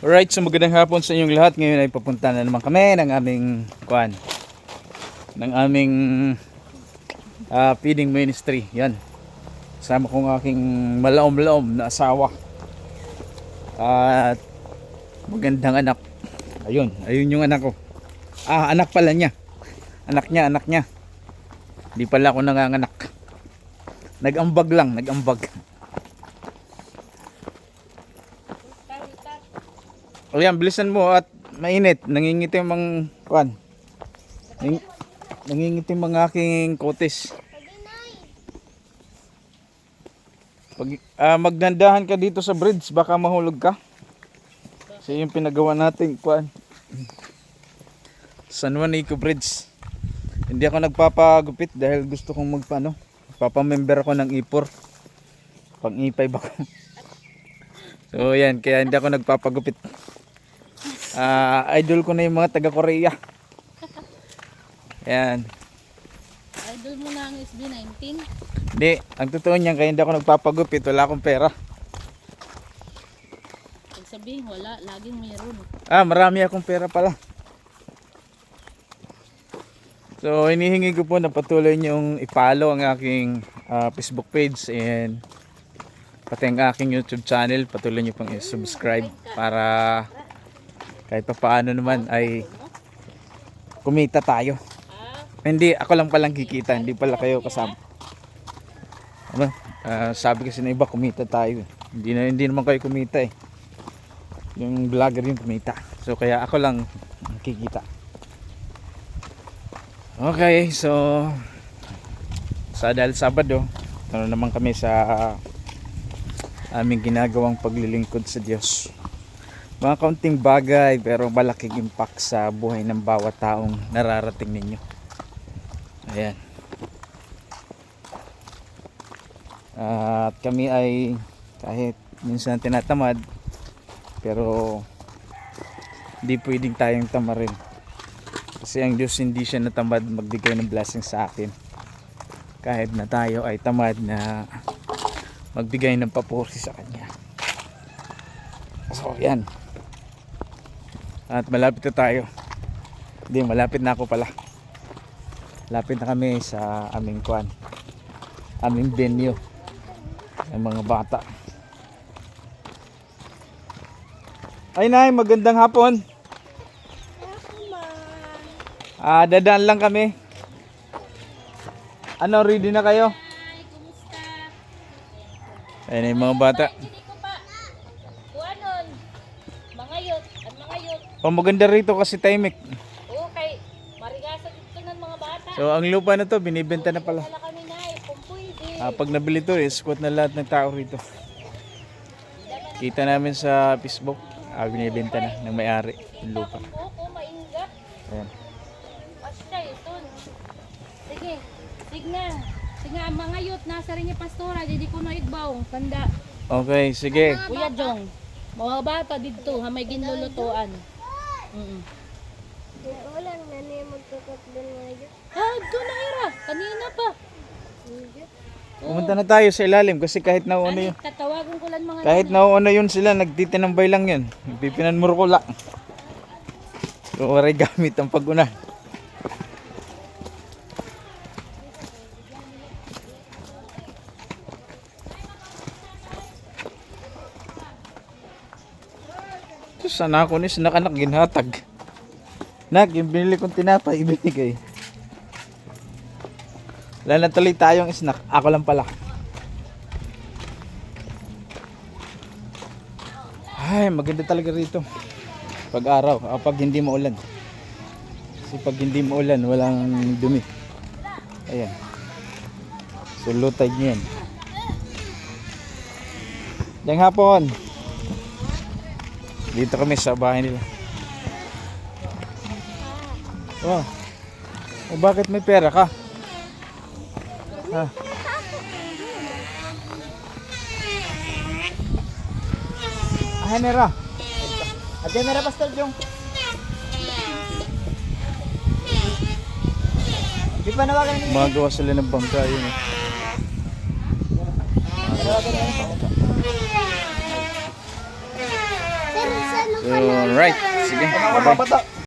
Alright, so magandang hapon sa inyong lahat. Ngayon ay papunta na naman kami ng aming feeding ministry. Yan. Kasama kong aking malaom-laom na asawa. At magandang anak. Ayun yung anak ko. Anak pala niya. Anak niya. Hindi pala ako nanganganak. Nag-ambag lang. O yan, bilisan mo at mainit. Nangingitim ang nangingitim ang aking kotes. Pag magdandahan ka dito sa bridge, baka mahulog ka. Kasi yung pinagawa natin San Juan Eco Bridge. Hindi ako nagpapagupit dahil gusto kong papamember ako ng ipor. Pang E5 ako. So yan, kaya hindi ako nagpapagupit. Idol ko na yung mga taga Korea. Yan. Idol mo na ang SB19? Hindi, ang totoo niyan, kaya hindi ako nagpapagupit, wala akong pera. Pag sabihin wala, laging mayroon. Marami akong pera pala. So hinihingi ko po na patuloy niyong i-follow ang aking Facebook page and pati ang aking YouTube channel. Patuloy niyo pong i-subscribe para kahit pa paano naman ay kumita tayo. Hindi, ako lang palang kikita, hindi pala kayo kasama. Sabi kasi na iba, kumita tayo. Hindi naman kayo kumita eh. Yung vlogger yung kumita. So kaya ako lang kikita. Okay, so dahil Sabado, naman kami sa aming ginagawang paglilingkod sa Diyos. Mga kaunting bagay pero malaking impact sa buhay ng bawat taong nararating ninyo. Ayan. At kami ay kahit minsan tinatamad, pero hindi pwedeng tayong tamarin. Kasi ang Diyos hindi siya natamad magbigay ng blessing sa atin. Kahit na tayo ay tamad na magbigay ng papuri sa Kanya. So yan. At malapit na tayo. Hindi, malapit na ako pala. Lapit na kami sa aming aming venue ng mga bata. Ay nay, magandang hapon. Dadaan lang kami. Ano, ready na kayo? Ayun yung mga bata. Maganda rito kasi timing. Oo, kay marigasa dito ng mga bata. So ang lupa na to binibenta na pala. Wala kami na kung pwede. Pag nabili to, squat na lahat ng tao rito. Kita namin sa Facebook, binibenta na ng may-ari yung lupa. Oo, maingat. Ayan. Basta ito. Sige, sige mga youth, nasa rin yung pastora, hindi ko na igbaw, tanda. Okay, sige. Kuya Jong, mga bata dito, may ginlulutuan. Wala na niya magkakatlan mga Diyos. Doon na Ira, kanina pa. Pumunta na tayo sa ilalim kasi kahit nauuna yun. Tatawagan ko lang mga Kahit nauuna yun sila, nagtitinambay lang yun. Pipinanmuro ko lang. So, waray gamit ang pag-una. Sana ako ni sinakanak ginhatag. Yung binili kong tinapay, ibinigay. Wala na tuloy tayong snack. Ako lang pala. Ay, maganda talaga rito. Pag araw, pag hindi maulan. Kasi pag hindi maulan, walang dumi. Ayan. So, low tide niyan. Diyang hapon. Dito kami sa bahay nila. Oh. Bakit may pera ka? Nera. Nera Pastor Jong. Di pa nawagan ni magawa sila ng bangka yun. So Alright, sige. Mga bata.